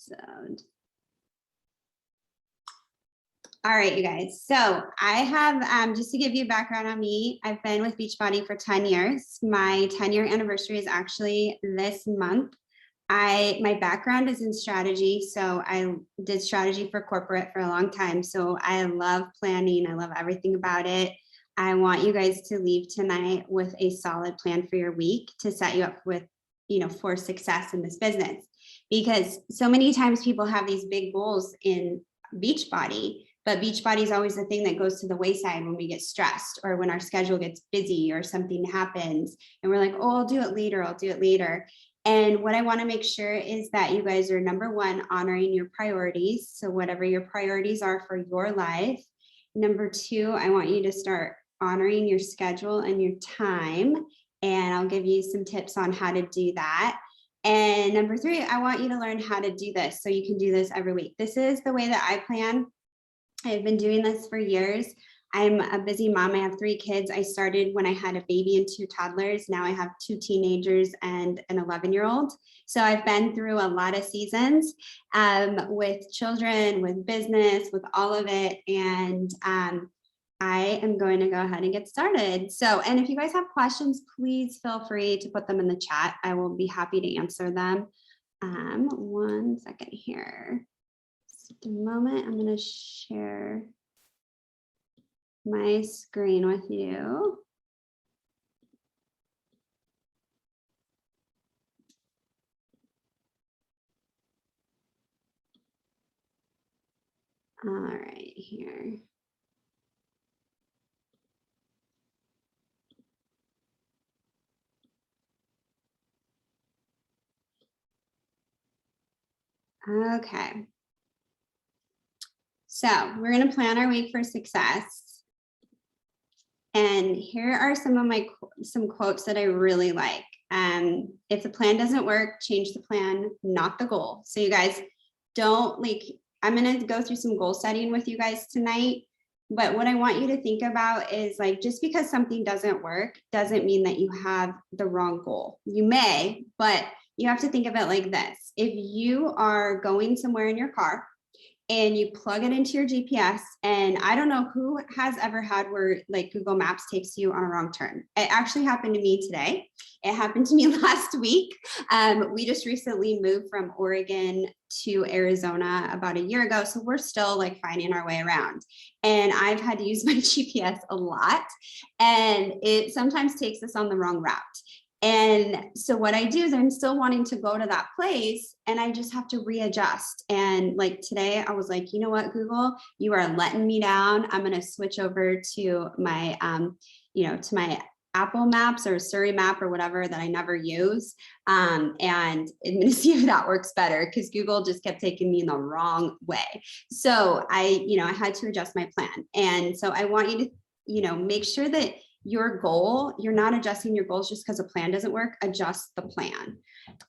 So, all right, you guys. So I have, just to give you background on me, I've been with Beachbody for 10 years. My 10-year anniversary is actually this month. My background is in strategy. So I did strategy for corporate for a long time. So I love planning. I love everything about it. I want you guys to leave tonight with a solid plan for your week to set you up with, for success in this business. Because so many times people have these big goals in Beachbody, but Beachbody is always the thing that goes to the wayside when we get stressed or when our schedule gets busy or something happens and we're like, oh, I'll do it later. I'll do it later. And what I want to make sure is that you guys are, number one, honoring your priorities. So whatever your priorities are for your life. Number two, I want you to start honoring your schedule and your time. And I'll give you some tips on how to do that. And number three, I want you to learn how to do this so you can do this every week. This is the way that I plan. I've been doing this for years. I'm a busy mom. I have 3 kids. I started when I had a baby and 2 toddlers. Now I have 2 teenagers and an 11-year-old. So I've been through a lot of seasons with children, with business, with all of it. And I am going to go ahead and get started. So, and if you guys have questions, please feel free to put them in the chat. I will be happy to answer them. 1 second here. Just a moment. I'm going to share my screen with you. All right, here. Okay. So we're going to plan our week for success. And here are some quotes that I really like. If the plan doesn't work, change the plan, not the goal. So you guys don't I'm going to go through some goal setting with you guys tonight. But what I want you to think about is just because something doesn't work doesn't mean that you have the wrong goal. You may, but you have to think of it like this. If you are going somewhere in your car and you plug it into your GPS, and I don't know who has ever had where Google Maps takes you on a wrong turn. It actually happened to me today. It happened to me last week. We just recently moved from Oregon to Arizona about a year ago. So we're still finding our way around. And I've had to use my GPS a lot. And it sometimes takes us on the wrong route. And so what I do is I'm still wanting to go to that place and I just have to readjust. And today I was like, you know what, Google, you are letting me down. I'm going to switch over to my, to my Apple Maps or Surrey map or whatever that I never use. And I'm going to see if that works better because Google just kept taking me in the wrong way. So I had to adjust my plan. And so I want you to, make sure that your goal, you're not adjusting your goals just because a plan doesn't work, adjust the plan.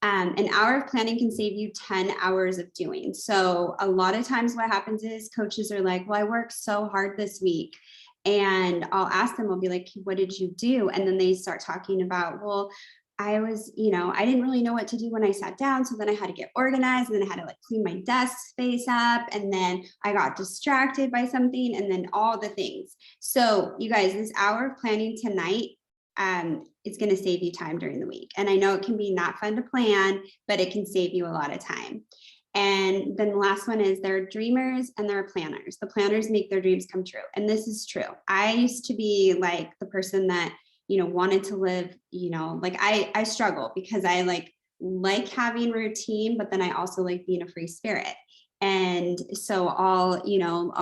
An hour of planning can save you 10 hours of doing. So a lot of times what happens is coaches are like, well, I worked so hard this week. And I'll ask them, I'll be like, what did you do? And then they start talking about, well, I was, I didn't really know what to do when I sat down. So then I had to get organized and then I had to clean my desk space up. And then I got distracted by something and then all the things. So you guys, this hour of planning tonight is going to save you time during the week. And I know it can be not fun to plan, but it can save you a lot of time. And then the last one is there are dreamers and there are planners. The planners make their dreams come true. And this is true. I used to be the person that wanted to live, I struggle because I like having routine, but then I also like being a free spirit. And so I'll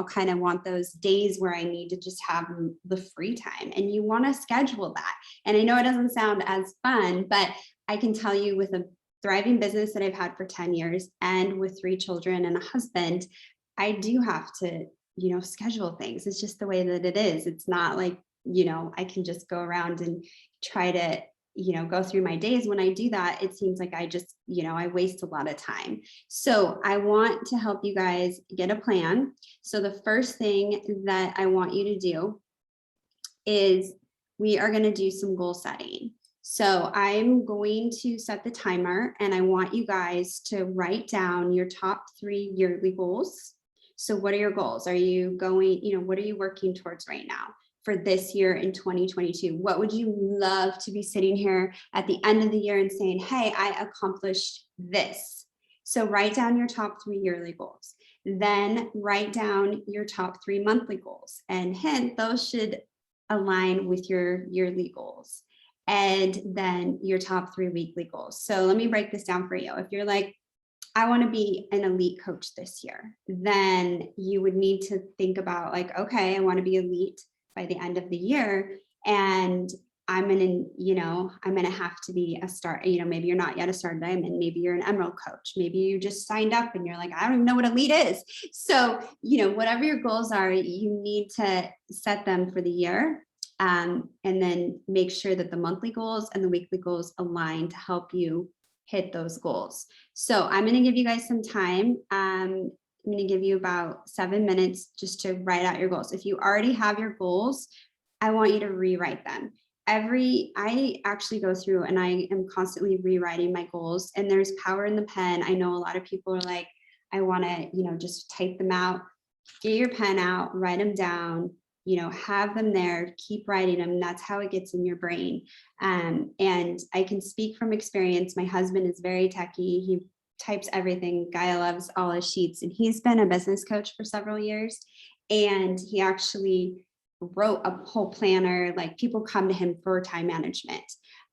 kind of want those days where I need to just have the free time, and you want to schedule that. And I know it doesn't sound as fun, but I can tell you with a thriving business that I've had for 10 years and with 3 children and a husband, I do have to, schedule things. It's just the way that it is. It's not I can just go around and try to, go through my days. When I do that, it seems like I just, I waste a lot of time. So I want to help you guys get a plan. So the first thing that I want you to do is we are going to do some goal setting. So I'm going to set the timer and I want you guys to write down your top 3 yearly goals. So what are your goals? Are you going, what are you working towards right now for this year in 2022? What would you love to be sitting here at the end of the year and saying, hey, I accomplished this? So write down your top 3 yearly goals. Then write down your top 3 monthly goals. And hint, those should align with your yearly goals. And then your top 3 weekly goals. So let me break this down for you. If you're like, I want to be an elite coach this year, then you would need to think about like, okay, I want to be elite by the end of the year. And I'm going to have to be a star, maybe you're not yet a star diamond, maybe you're an emerald coach, maybe you just signed up and you're like, I don't even know what elite is. So, whatever your goals are, you need to set them for the year. And then make sure that the monthly goals and the weekly goals align to help you hit those goals. So I'm going to give you guys some time. I'm going to give you about 7 minutes just to write out your goals. If you already have your goals, I want you to rewrite them. I actually go through and I am constantly rewriting my goals, and there's power in the pen. I know a lot of people are like, I want to, just type them out. Get your pen out, write them down, have them there, keep writing them. That's how it gets in your brain. And I can speak from experience. My husband is very techie. He types everything. Guy loves all his sheets, and he's been a business coach for several years. And he actually wrote a whole planner. Like, people come to him for time management.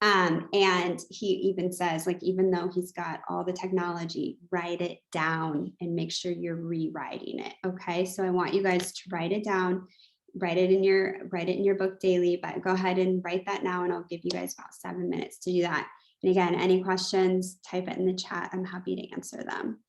And he even says, like, even though he's got all the technology, write it down and make sure you're rewriting it. Okay. So I want you guys to write it down, write it in your book daily, but go ahead and write that now. And I'll give you guys about 7 minutes to do that. And again, any questions, type it in the chat. I'm happy to answer them.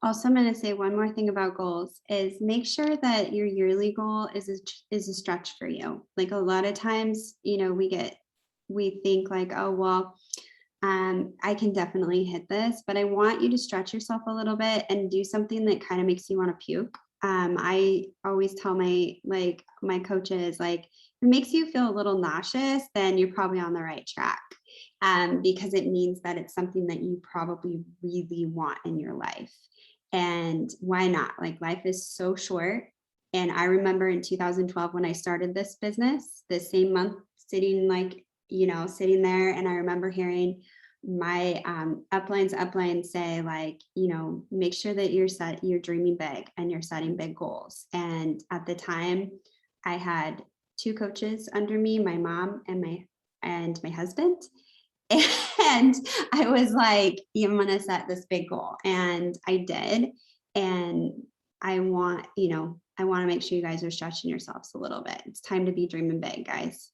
Also, I'm going to say one more thing about goals is make sure that your yearly goal is a stretch for you. Like, a lot of times, we think like, oh, well, I can definitely hit this, but I want you to stretch yourself a little bit and do something that kind of makes you want to puke. I always tell my coaches, like, if it makes you feel a little nauseous, then you're probably on the right track. Because it means that it's something that you probably really want in your life. And why not? Like, life is so short. And I remember in 2012, when I started this business, the same month, sitting there, and I remember hearing my uplines say, like, make sure that you're dreaming big and you're setting big goals. And at the time, I had 2 coaches under me, my mom and my husband. And I was like, I'm going to set this big goal. And I did. And I want to make sure you guys are stretching yourselves a little bit. It's time to be dreaming big, guys.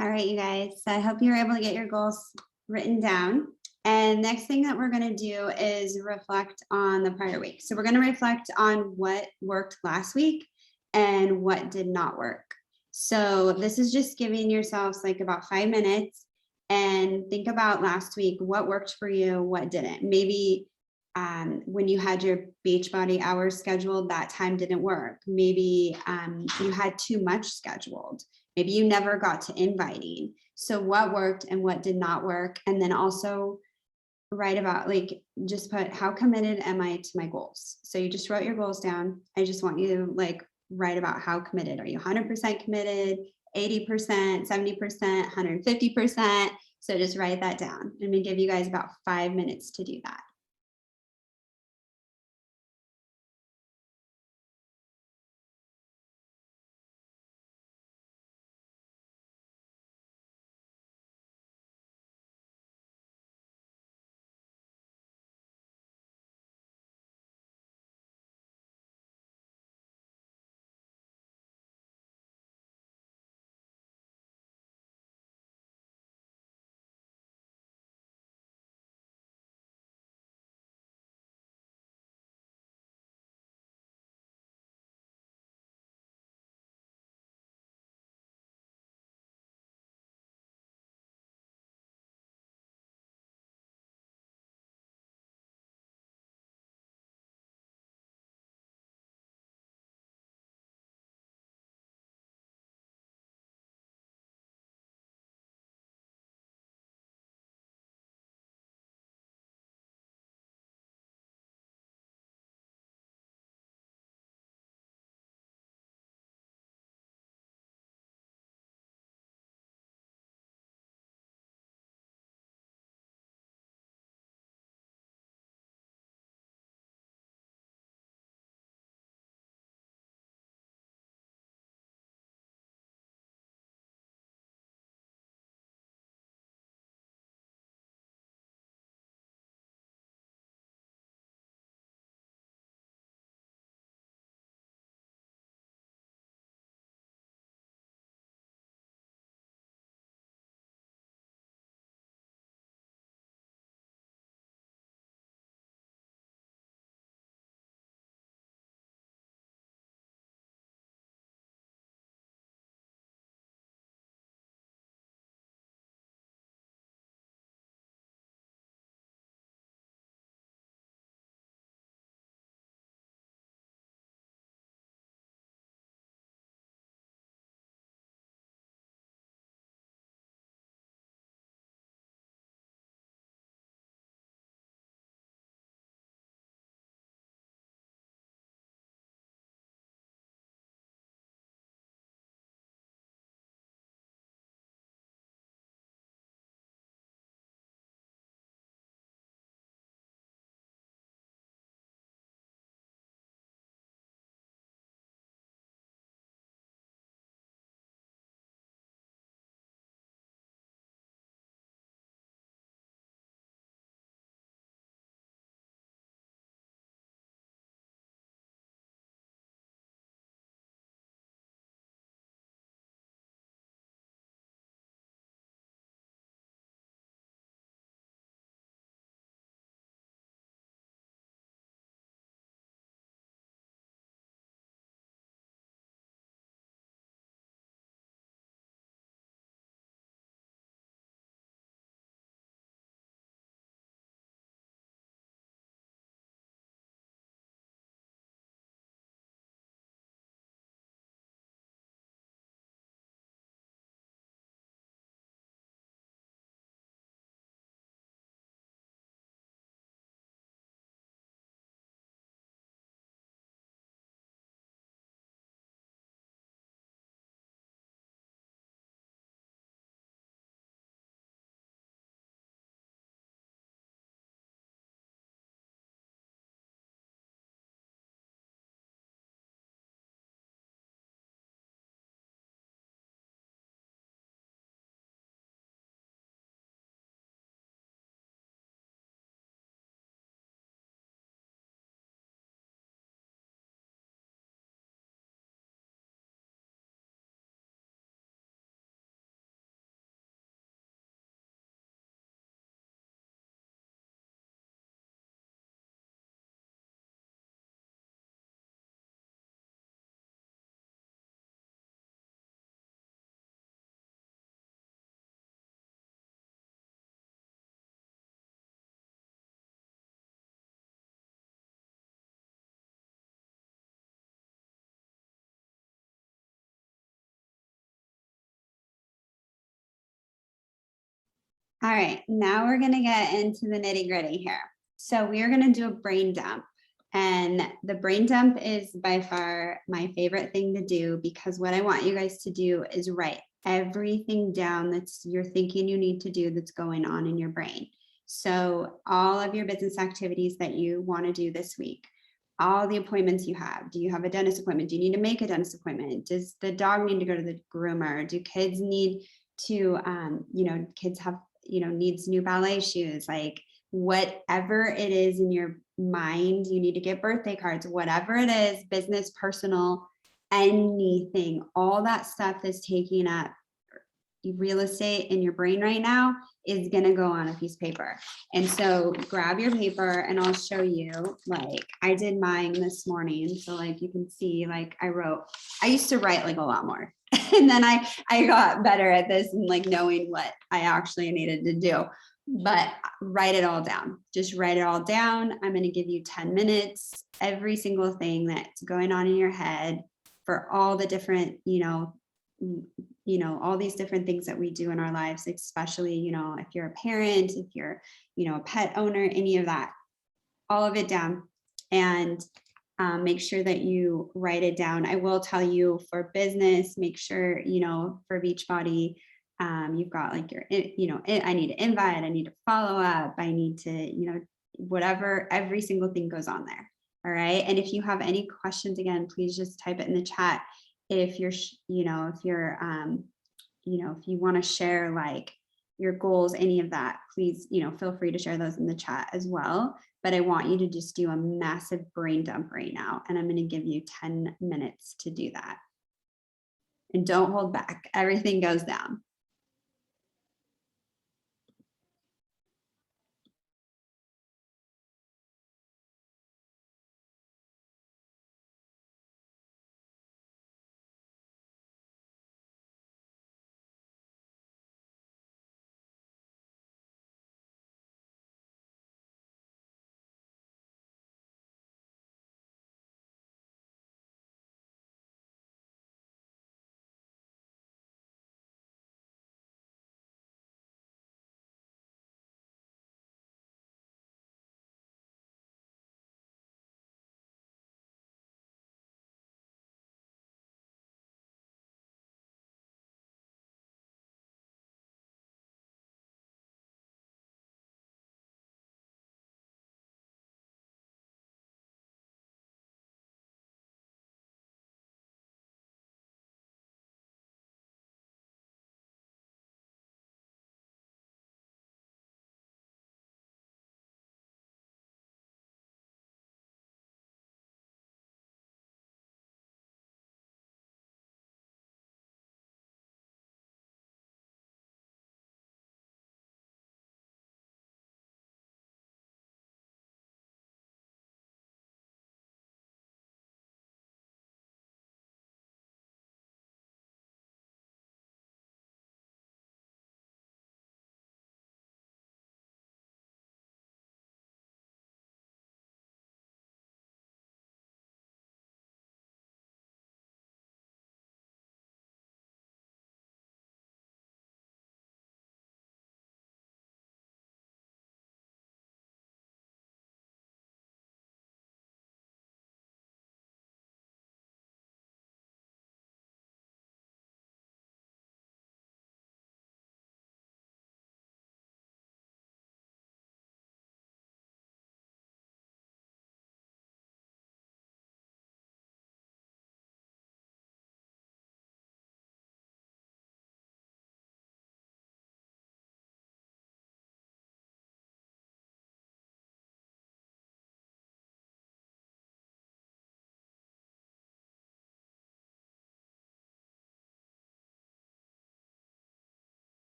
All right, you guys. So I hope you were able to get your goals written down. And next thing that we're going to do is reflect on the prior week. So we're going to reflect on what worked last week and what did not work. So this is just giving yourselves like about 5 minutes and think about last week, what worked for you, what didn't. Maybe when you had your Beachbody hours scheduled, that time didn't work. Maybe you had too much scheduled. Maybe you never got to inviting. So what worked and what did not work? And then also write about, like, just put, how committed am I to my goals? So you just wrote your goals down. I just want you to like write about how committed. Are you 100% committed, 80%, 70%, 150%? So just write that down. I'm going to give you guys about 5 minutes to do that. All right, now we're going to get into the nitty gritty here. So we are going to do a brain dump. And the brain dump is by far my favorite thing to do, because what I want you guys to do is write everything down that's you're thinking you need to do that's going on in your brain. So all of your business activities that you want to do this week, all the appointments you have. Do you have a dentist appointment? Do you need to make a dentist appointment? Does the dog need to go to the groomer? Do kids need to, kids have, needs new ballet shoes? Like whatever it is in your mind, you need to get birthday cards, whatever it is, business, personal, anything, all that stuff is taking up real estate in your brain right now is going to go on a piece of paper. And so grab your paper and I'll show you, like I did mine this morning. So like you can see, like I used to write like a lot more. And then I got better at this and like knowing what I actually needed to do. But write it all down. Just write it all down. I'm going to give you 10 minutes, every single thing that's going on in your head for all the different, all these different things that we do in our lives, especially, if you're a parent, if you're, a pet owner, any of that, all of it down. And make sure that you write it down. I will tell you for business, make sure, for Beachbody, you've got like your, I need to invite, I need to follow up, I need to, whatever, every single thing goes on there. All right. And if you have any questions, again, please just type it in the chat. If you're, if you want to share like your goals, any of that, please, feel free to share those in the chat as well. But I want you to just do a massive brain dump right now. And I'm going to give you 10 minutes to do that. And don't hold back. Everything goes down.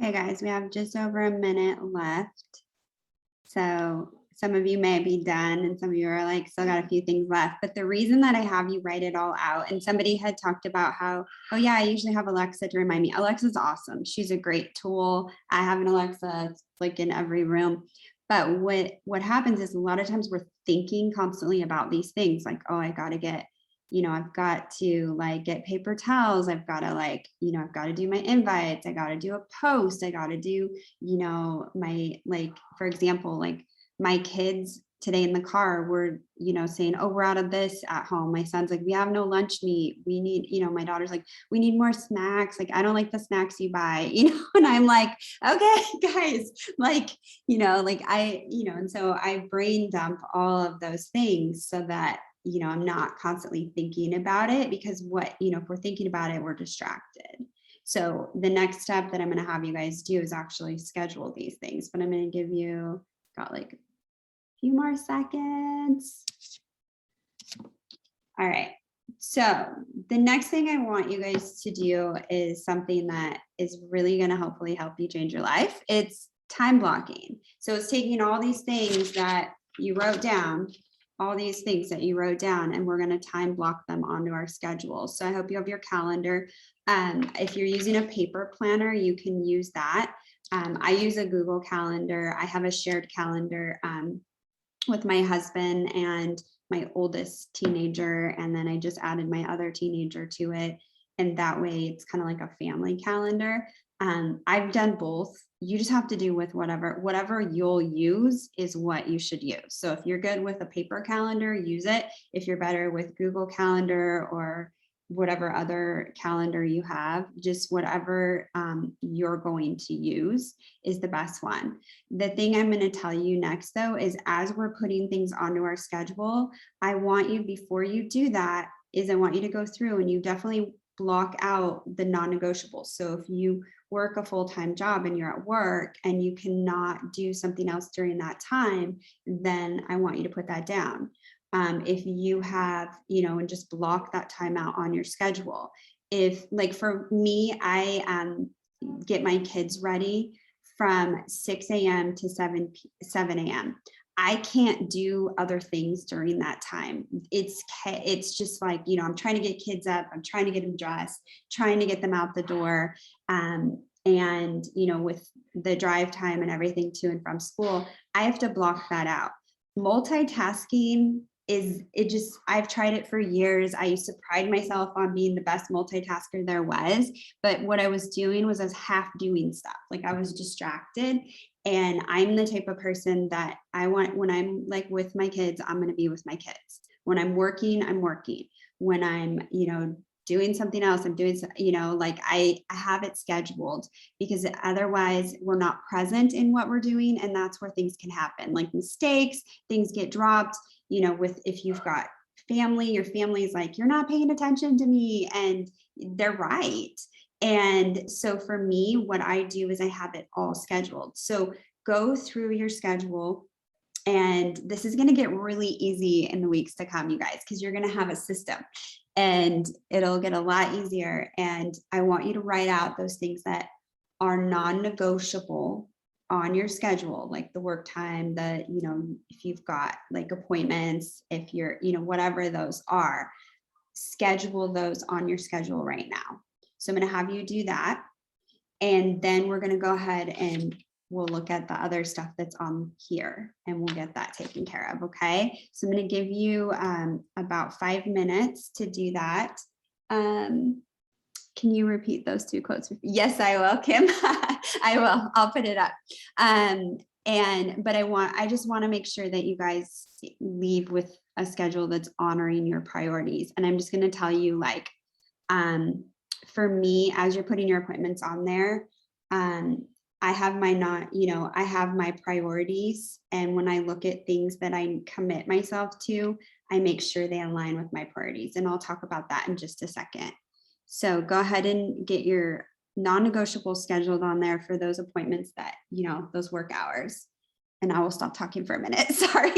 Okay, guys, we have just over a minute left. So some of you may be done and some of you are like, still got a few things left. But the reason that I have you write it all out, and somebody had talked about how, oh yeah, I usually have Alexa to remind me. Alexa's awesome. She's a great tool. I have an Alexa, it's like in every room. But what happens is a lot of times we're thinking constantly about these things like, oh, I got to get, I've got to like get paper towels. I've got to like, I've got to do my invites. I got to do a post. I got to do, my, like, for example, like my kids today in the car were, saying, oh, we're out of this at home. My son's like, we have no lunch meat. We need, my daughter's like, we need more snacks. Like, I don't like the snacks you buy, and I'm like, okay, guys, like, and so I brain dump all of those things so that, I'm not constantly thinking about it because if we're thinking about it, we're distracted. So the next step that I'm going to have you guys do is actually schedule these things, but I'm going to give you, got like a few more seconds. All right. So the next thing I want you guys to do is something that is really going to hopefully help you change your life. It's time blocking. So it's taking all these things that you wrote down, and we're going to time block them onto our schedule. So I hope you have your calendar. If you're using a paper planner, you can use that. I use a Google Calendar. I have a shared calendar with my husband and my oldest teenager, and then I just added my other teenager to it. And that way it's kind of like a family calendar. I've done both. You just have to do with whatever you'll use is what you should use. So if you're good with a paper calendar, use it. If you're better with Google Calendar or whatever other calendar you have, just whatever you're going to use is the best one. The thing I'm going to tell you next, though, is as we're putting things onto our schedule, I want you, before you do that, I want you to go through and you definitely block out the non-negotiables. So if you work a full-time job and you're at work and you cannot do something else during that time, then I want you to put that down. If you have, and just block that time out on your schedule. If, like, for me, I get my kids ready from 6 a.m. to 7 a.m. I can't do other things during that time. It's just like, I'm trying to get kids up, I'm trying to get them dressed, trying to get them out the door. And, with the drive time and everything to and from school, I have to block that out. Multitasking I've tried it for years. I used to pride myself on being the best multitasker there was, but what I was doing was I was half doing stuff. Like I was distracted. And I'm the type of person that when I'm like with my kids, I'm going to be with my kids. When I'm working, I'm working. When I'm, doing something else, I'm doing, like I have it scheduled, because otherwise we're not present in what we're doing. And that's where things can happen, like mistakes, things get dropped, if you've got family, your family's like, you're not paying attention to me. And they're right. And so for me, what I do is I have it all scheduled. So go through your schedule. And this is going to get really easy in the weeks to come, you guys, because you're going to have a system and it'll get a lot easier. And I want you to write out those things that are non-negotiable on your schedule, like the work time, if you've got like appointments, if you're, whatever those are, schedule those on your schedule right now. So I'm going to have you do that. And then we're going to go ahead and we'll look at the other stuff that's on here and we'll get that taken care of. Okay. So I'm going to give you about 5 minutes to do that. Can you repeat those two quotes? Yes, I will, Kim. I will. I'll put it up. But I just want to make sure that you guys leave with a schedule that's honoring your priorities. And I'm just going to tell you, like, for me, as you're putting your appointments on there, I have I have my priorities. And when I look at things that I commit myself to, I make sure they align with my priorities. And I'll talk about that in just a second. So go ahead and get your non-negotiable scheduled on there for those appointments that, those work hours. And I will stop talking for a minute. Sorry.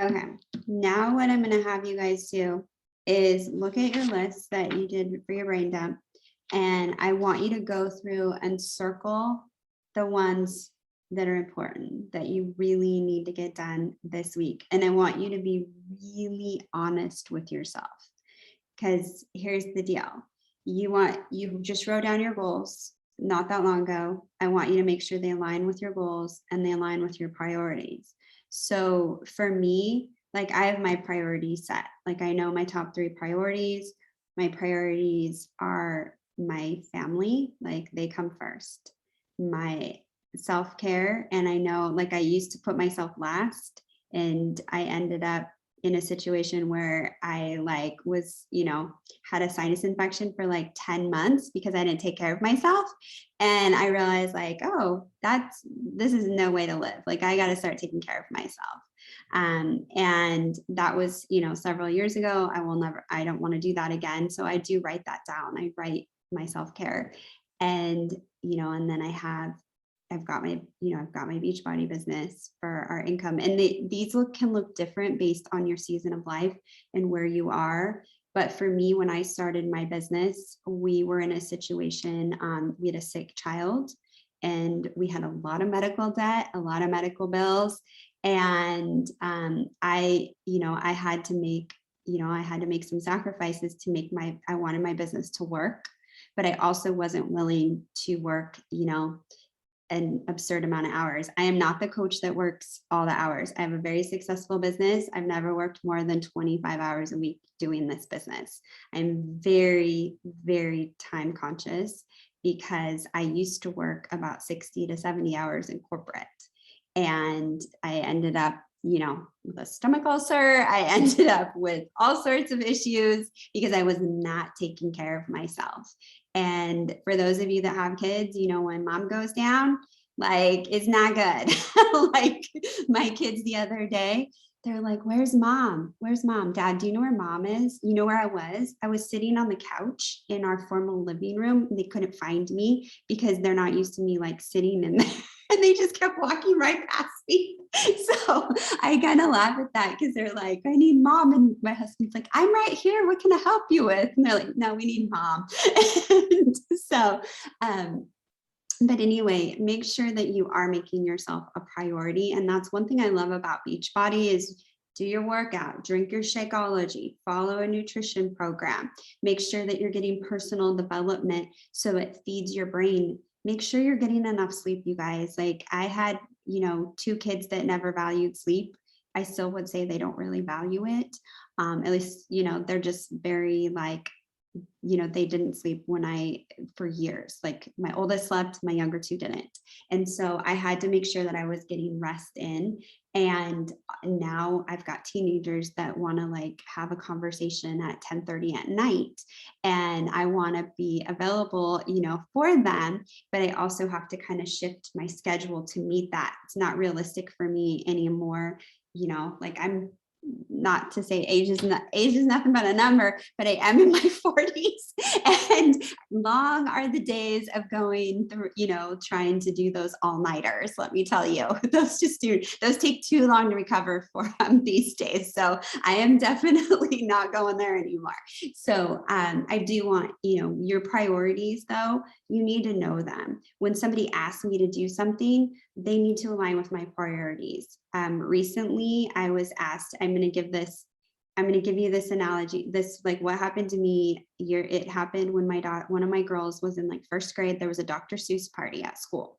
Okay, now what I'm going to have you guys do is look at your list that you did for your brain dump, and I want you to go through and circle the ones that are important that you really need to get done this week. And I want you to be really honest with yourself, because here's the deal. You just wrote down your goals not that long ago. I want you to make sure they align with your goals and they align with your priorities. So for me, like I have my priorities set. Like I know my top 3 priorities. My priorities are my family, like they come first. My self-care, and I know like I used to put myself last, and I ended up in a situation where I like was, had a sinus infection for like 10 months because I didn't take care of myself. And I realized like, oh, this is no way to live. Like I got to start taking care of myself. And that was, several years ago. I don't want to do that again. So I do write that down. I write my self-care, and, and then I've got my Beachbody business for our income. And these can look different based on your season of life and where you are. But for me, when I started my business, we were in a situation, we had a sick child and we had a lot of medical debt, a lot of medical bills. And I had to make some sacrifices to I wanted my business to work, but I also wasn't willing to work, an absurd amount of hours. I am not the coach that works all the hours. I have a very successful business. I've never worked more than 25 hours a week doing this business. I'm very, very time conscious because I used to work about 60 to 70 hours in corporate. And I ended up, with a stomach ulcer. I ended up with all sorts of issues because I was not taking care of myself. And for those of you that have kids, when mom goes down, like it's not good. Like my kids the other day, they're like, where's mom? Where's mom? Dad, do you know where mom is? You know where I was? I was sitting on the couch in our formal living room. And they couldn't find me because they're not used to me like sitting in there. And they just kept walking right past me. So I kind of laugh at that because they're like, I need mom. And my husband's like, I'm right here. What can I help you with? And they're like, no, we need mom. And so, but anyway, make sure that you are making yourself a priority. And that's one thing I love about Beachbody is do your workout, drink your Shakeology, follow a nutrition program, make sure that you're getting personal development so it feeds your brain. Make sure you're getting enough sleep, you guys. Like I had, 2 kids that never valued sleep. I still would say they don't really value it. At least, they're just very like, they didn't sleep for years. Like my oldest slept, my younger 2 didn't. And so I had to make sure that I was getting rest in. And now I've got teenagers that want to like have a conversation at 10:30 at night. And I want to be available, for them, but I also have to kind of shift my schedule to meet that. It's not realistic for me anymore. Like I'm not to say age is nothing but a number, but I am in my 40s and long are the days of going through, trying to do those all-nighters. Let me tell you, those take too long to recover from these days. So I am definitely not going there anymore. So I do want, your priorities though, you need to know them. When somebody asks me to do something, they need to align with my priorities. Recently, I was asked, I'm going to give you this analogy. This, like what happened to me, it happened when one of my girls was in like first grade. There was a Dr. Seuss party at school.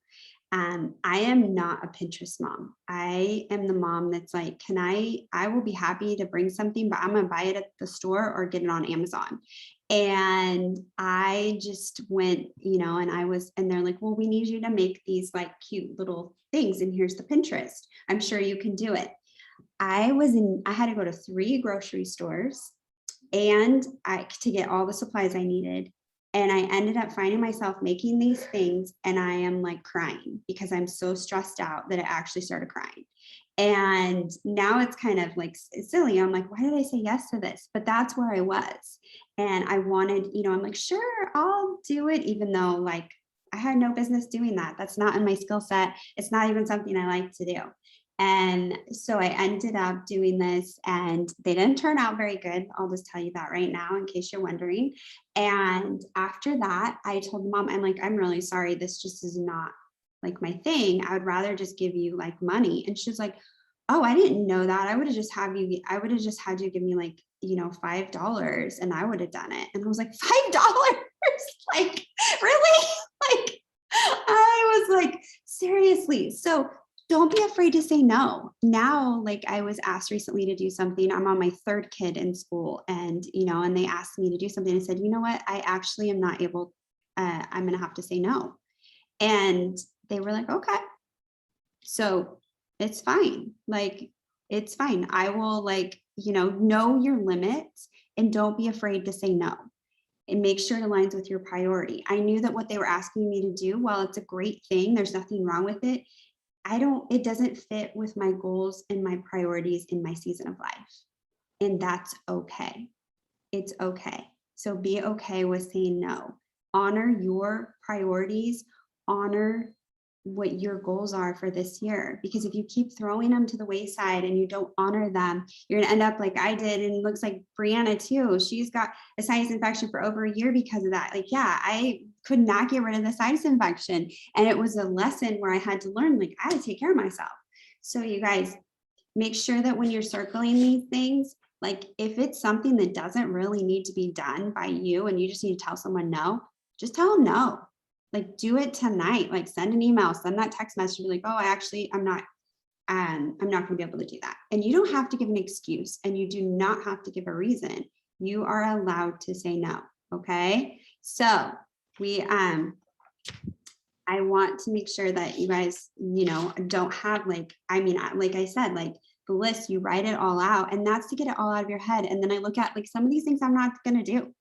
I am not a Pinterest mom. I am the mom that's like, I will be happy to bring something, but I'm going to buy it at the store or get it on Amazon. And I just went, and they're like, well, we need you to make these like cute little things. And here's the Pinterest. I'm sure you can do it. I had to go to 3 grocery stores to get all the supplies I needed. And I ended up finding myself making these things and I am like crying because I'm so stressed out that I actually started crying. And now it's kind of like silly. I'm like, why did I say yes to this? But that's where I was. And I wanted, I'm like, sure, I'll do it, even though like I had no business doing that. That's not in my skill set. It's not even something I like to do. And so I ended up doing this and they didn't turn out very good. I'll just tell you that right now in case you're wondering. And after that, I told the mom, I'm like, I'm really sorry. This just is not like my thing. I would rather just give you like money. And she was like, oh, I didn't know that. I would have just had you give me like, $5 and I would have done it. And I was like, $5? Like, really? Like, I was like, seriously. So don't be afraid to say no. Now, like I was asked recently to do something. I'm on my third kid in school and, and they asked me to do something. I said, you know what? I actually am not able, I'm going to have to say no. And they were like, okay, so it's fine. Like, it's fine. I will know your limits and don't be afraid to say no and make sure it aligns with your priority. I knew that what they were asking me to do, while it's a great thing, there's nothing wrong with it. It doesn't fit with my goals and my priorities in my season of life. And that's okay. It's okay. So be okay with saying no. Honor your priorities, honor what your goals are for this year. Because if you keep throwing them to the wayside and you don't honor them, you're gonna end up like I did. And it looks like Brianna too. She's got a sinus infection for over a year because of that. Like, yeah, I could not get rid of the sinus infection. And it was a lesson where I had to learn, like, I had to take care of myself. So you guys, make sure that when you're circling these things, like if it's something that doesn't really need to be done by you and you just need to tell someone no, just tell them no. Like do it tonight, like send an email, send that text message, be like, oh, I'm not going to be able to do that. And you don't have to give an excuse and you do not have to give a reason. You are allowed to say no. Okay. So I want to make sure that you guys, don't have like I said, like the list, you write it all out and that's to get it all out of your head. And then I look at like some of these things I'm not going to do.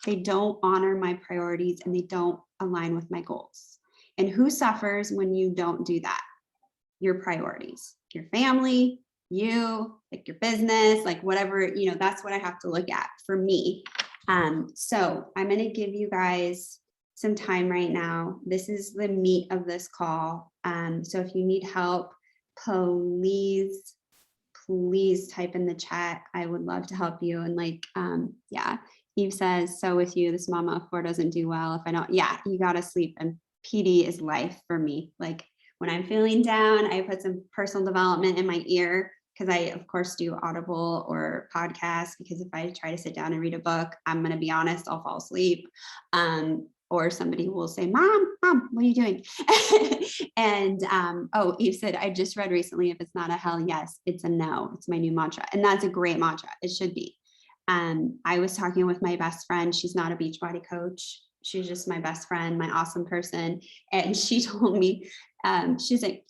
They don't honor my priorities and they don't align with my goals. And who suffers when you don't do that? Your priorities, your family, you, like your business, like whatever, that's what I have to look at for me. So I'm going to give you guys some time right now. This is the meat of this call. So if you need help, please type in the chat. I would love to help you. And Eve says, so with you, this mama of four doesn't do well. If I don't, you got to sleep. And PD is life for me. Like when I'm feeling down, I put some personal development in my ear because I, of course, do Audible or podcasts because if I try to sit down and read a book, I'm going to be honest, I'll fall asleep. Or somebody will say, Mom, what are you doing? And Eve said, I just read recently, if it's not a hell yes, it's a no. It's my new mantra. And that's a great mantra. It should be. I was talking with my best friend. She's not a Beachbody coach. She's just my best friend, my awesome person. And she told me, she's like,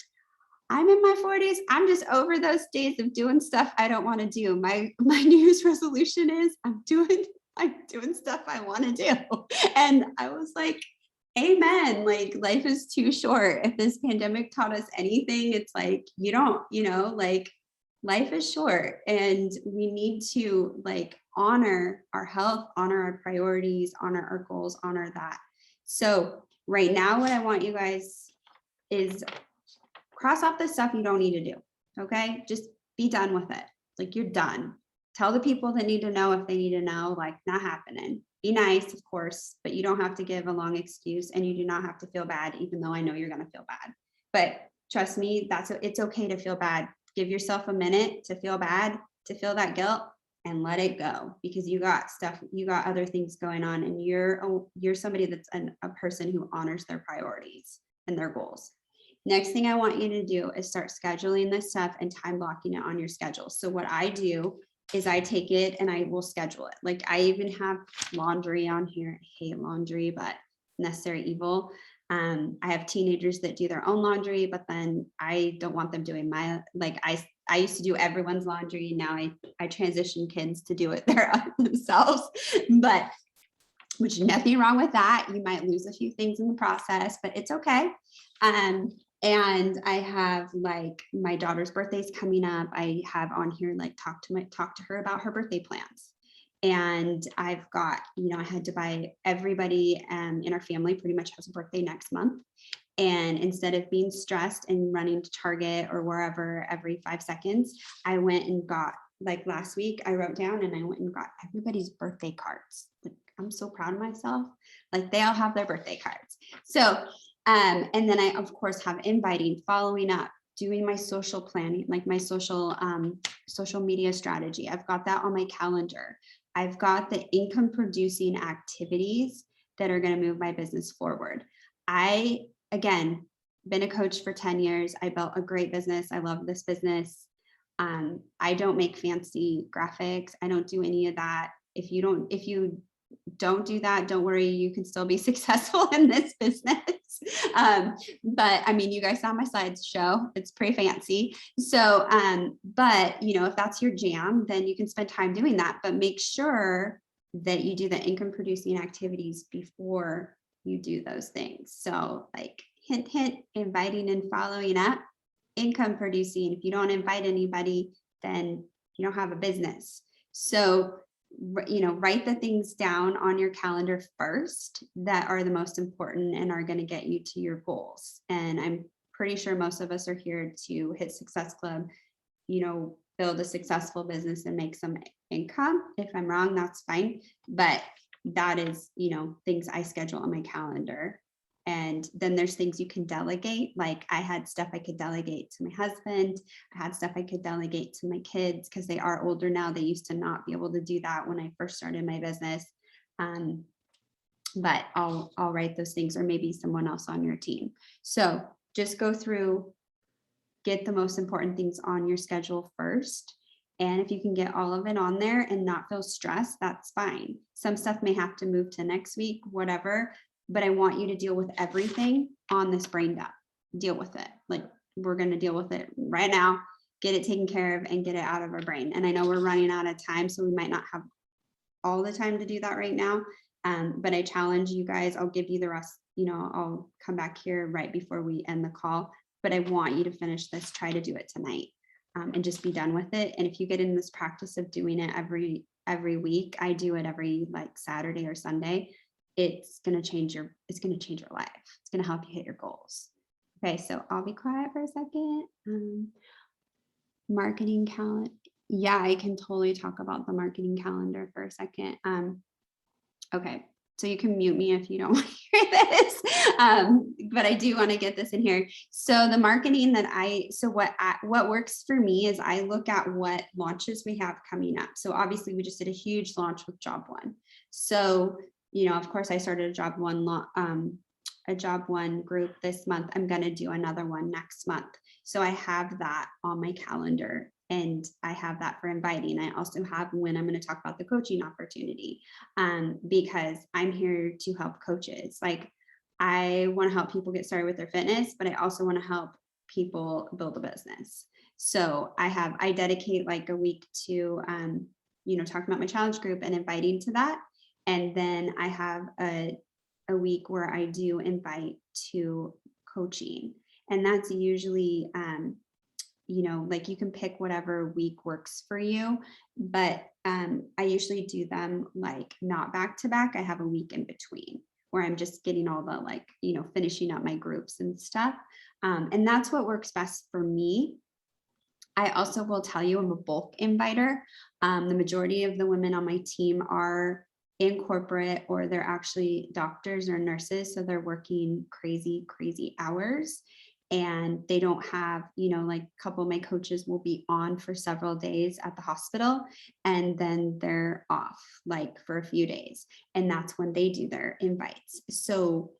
I'm in my 40s. I'm just over those days of doing stuff I don't want to do. My New Year's resolution is I'm doing stuff I want to do. And I was like, amen. Like life is too short. If this pandemic taught us anything, it's like, life is short and we need to honor our health, honor our priorities, honor our goals, honor that. So right now, what I want you guys is cross off the stuff you don't need to do. Okay. Just be done with it. Like you're done. Tell the people that need to know if they need to know, like not happening. Be nice, of course, but you don't have to give a long excuse and you do not have to feel bad, even though I know you're going to feel bad. But trust me, it's okay to feel bad. Give yourself a minute to feel bad, to feel that guilt and let it go because you got other things going on and you're somebody that's a person who honors their priorities and their goals. Next thing I want you to do is start scheduling this stuff and time blocking it on your schedule. So what I do is I take it and I will schedule it. Like I even have laundry on here. I hate laundry, but necessary evil. I have teenagers that do their own laundry, but then I don't want them doing I used to do everyone's laundry. Now I transition kids to do it themselves, but which nothing wrong with that. You might lose a few things in the process, but it's okay. And I have my daughter's birthday's coming up. I have on here, talk to her about her birthday plans. And I've got, I had to buy everybody in our family pretty much has a birthday next month. And instead of being stressed and running to Target or wherever every 5 seconds, I went and got, like last week, I wrote down and I went and got everybody's birthday cards. Like, I'm so proud of myself. Like, they all have their birthday cards. So, and then I, of course, have inviting, following up, doing my social planning, like my social media strategy. I've got that on my calendar. I've got the income producing activities that are going to move my business forward. I, again, been a coach for 10 years. I built a great business. I love this business. I don't make fancy graphics. I don't do any of that. If you don't do that, don't worry, you can still be successful in this business. But I mean, you guys saw my slides show, it's pretty fancy. So, but if that's your jam, then you can spend time doing that, but make sure that you do the income producing activities before you do those things. So like hint, hint, inviting and following up, income producing. If you don't invite anybody, then you don't have a business. So write the things down on your calendar first that are the most important and are going to get you to your goals. And I'm pretty sure most of us are here to hit Success Club, build a successful business and make some income. If I'm wrong, that's fine. But that is, things I schedule on my calendar. And then there's things you can delegate. Like I had stuff I could delegate to my husband. I had stuff I could delegate to my kids because they are older now. They used to not be able to do that when I first started my business. But I'll write those things, or maybe someone else on your team. So just go through, get the most important things on your schedule first. And if you can get all of it on there and not feel stressed, that's fine. Some stuff may have to move to next week, whatever. But I want you to deal with everything on this brain dump. Deal with it. Like we're going to deal with it right now, get it taken care of and get it out of our brain. And I know we're running out of time, so we might not have all the time to do that right now. But I challenge you guys, I'll give you the rest, I'll come back here right before we end the call, but I want you to finish this, try to do it tonight and just be done with it. And if you get in this practice of doing it every week, I do it every like Saturday or Sunday. It's going to change your life. It's going to help you hit your goals. Okay. So I'll be quiet for a second. Marketing calendar. Yeah, I can totally talk about the marketing calendar for a second. Okay. So you can mute me if you don't want to hear this. But I do want to get this in here. So the marketing what works for me is I look at what launches we have coming up. So obviously we just did a huge launch with Job One. So of course, I started a Job One group this month. I'm going to do another one next month. So I have that on my calendar and I have that for inviting. I also have when I'm going to talk about the coaching opportunity because I'm here to help coaches. Like I want to help people get started with their fitness, but I also want to help people build a business. So I dedicate like a week to, talking about my challenge group and inviting to that. And then I have a week where I do invite to coaching. And that's usually, like you can pick whatever week works for you. But I usually do them like not back to back. I have a week in between where I'm just getting all the finishing up my groups and stuff. And that's what works best for me. I also will tell you I'm a bulk inviter. The majority of the women on my team are in corporate or they're actually doctors or nurses. So they're working crazy hours and they don't have, like a couple of my coaches will be on for several days at the hospital and then they're off like for a few days. And that's when they do their invites. So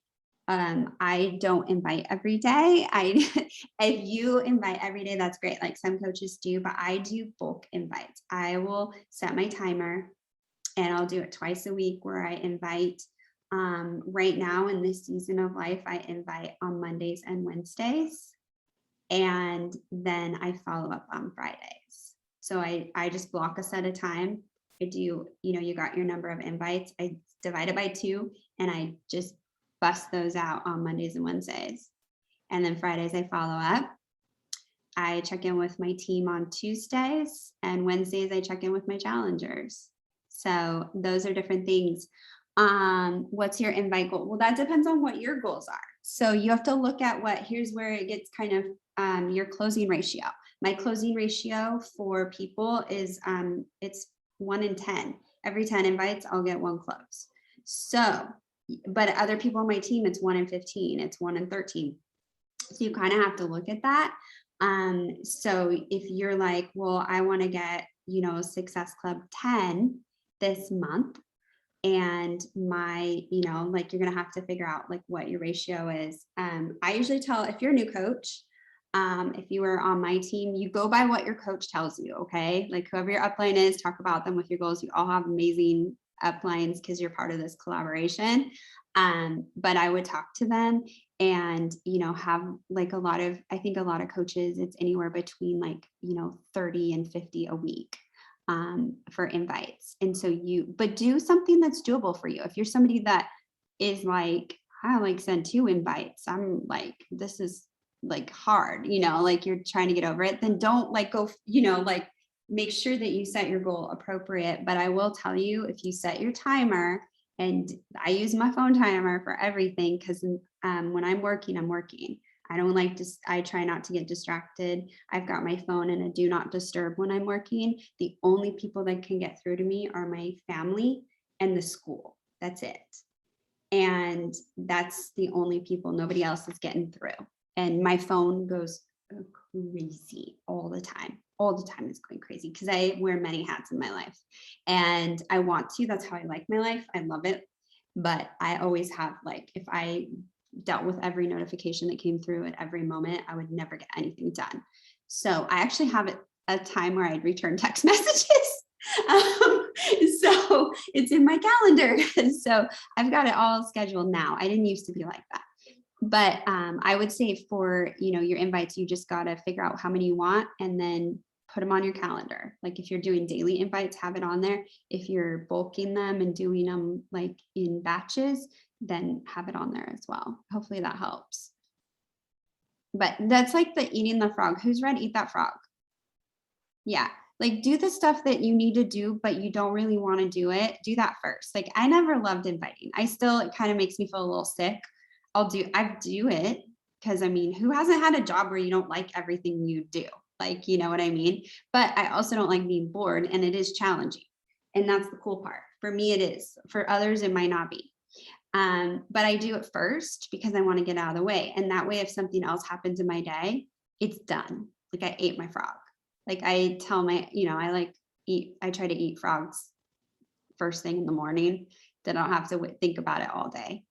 I don't invite every day. If you invite every day, that's great. Like some coaches do, but I do bulk invites. I will set my timer and I'll do it twice a week where I invite. Right now in this season of life, I invite on Mondays and Wednesdays, and then I follow up on Fridays. So I just block a set of time. I do, you got your number of invites. I divide it by 2, and I just bust those out on Mondays and Wednesdays. And then Fridays, I follow up. I check in with my team on Tuesdays, and Wednesdays, I check in with my challengers. So those are different things. What's your invite goal? Well, that depends on what your goals are. So you have to look at here's where it gets kind of your closing ratio. My closing ratio for people is it's 1 in 10. Every 10 invites, I'll get 1 close. So, but other people on my team, it's 1 in 15, it's 1 in 13. So you kind of have to look at that. So if you're like, well, I want to get, Success Club 10 this month, and like you're gonna have to figure out like what your ratio is. I usually tell, if you're a new coach, if you were on my team, you go by what your coach tells you, okay? Like whoever your upline is, talk about them with your goals. You all have amazing uplines because you're part of this collaboration. But I would talk to them and, have like I think a lot of coaches, it's anywhere between like, 30 and 50 a week for invites. And so but do something that's doable for you. If you're somebody that is like, I like send 2 invites, I'm like, this is like hard, like you're trying to get over it, then don't like go, like make sure that you set your goal appropriate. But I will tell you, if you set your timer, and I use my phone timer for everything, because when I'm working, I don't like to, I try not to get distracted. I've got my phone in a do not disturb when I'm working. The only people that can get through to me are my family and the school. That's it. And that's the only people, nobody else is getting through. And my phone goes crazy all the time. All the time it's going crazy because I wear many hats in my life and I want to. That's how I like my life. I love it. But I always have, like, if I dealt with every notification that came through at every moment, I would never get anything done. So I actually have a time where I'd return text messages. So it's in my calendar. So I've got it all scheduled now. I didn't used to be like that. But I would say for, your invites, you just got to figure out how many you want and then put them on your calendar. Like if you're doing daily invites, have it on there. If you're bulking them and doing them like in batches, then have it on there as well. Hopefully that helps. But that's like the eating the frog. Who's read Eat That Frog? Yeah. Like do the stuff that you need to do, but you don't really want to do it. Do that first. Like I never loved inviting. It kind of makes me feel a little sick. I do it because who hasn't had a job where you don't like everything you do? Like, you know what I mean? But I also don't like being bored, and it is challenging. And that's the cool part. For me, it is. For others, it might not be. But I do it first because I want to get out of the way. And that way, if something else happens in my day, it's done. Like I ate my frog. Like I tell I try to eat frogs first thing in the morning, that I don't have to think about it all day.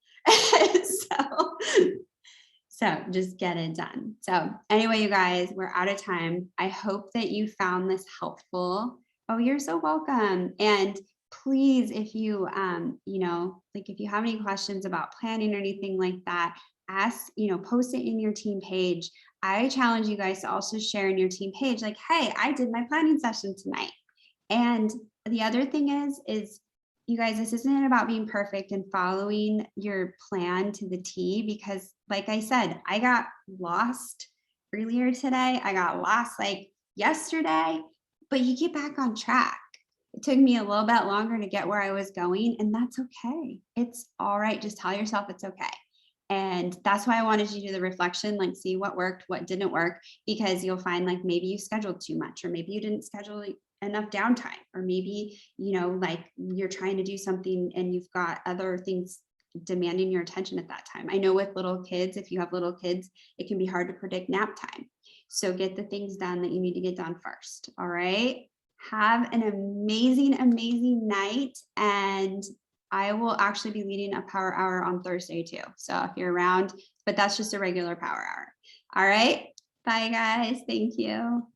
So just get it done. So anyway, you guys, we're out of time. I hope that you found this helpful. Oh, you're so welcome. And please, if you, if you have any questions about planning or anything like that, ask, post it in your team page. I challenge you guys to also share in your team page, like, hey, I did my planning session tonight. And the other thing is, you guys, this isn't about being perfect and following your plan to the T, because like I said, I got lost earlier today. I got lost like yesterday, but you get back on track. It took me a little bit longer to get where I was going, and that's okay. It's all right. Just tell yourself it's okay. And that's why I wanted you to do the reflection, like see what worked, what didn't work, because you'll find like maybe you scheduled too much, or maybe you didn't schedule enough downtime, or maybe, like you're trying to do something and you've got other things demanding your attention at that time. I know with little kids, if you have little kids, it can be hard to predict nap time. So get the things done that you need to get done first. All right. Have an amazing, amazing night. And I will actually be leading a power hour on Thursday too. So if you're around, but that's just a regular power hour. All right. Bye guys. Thank you.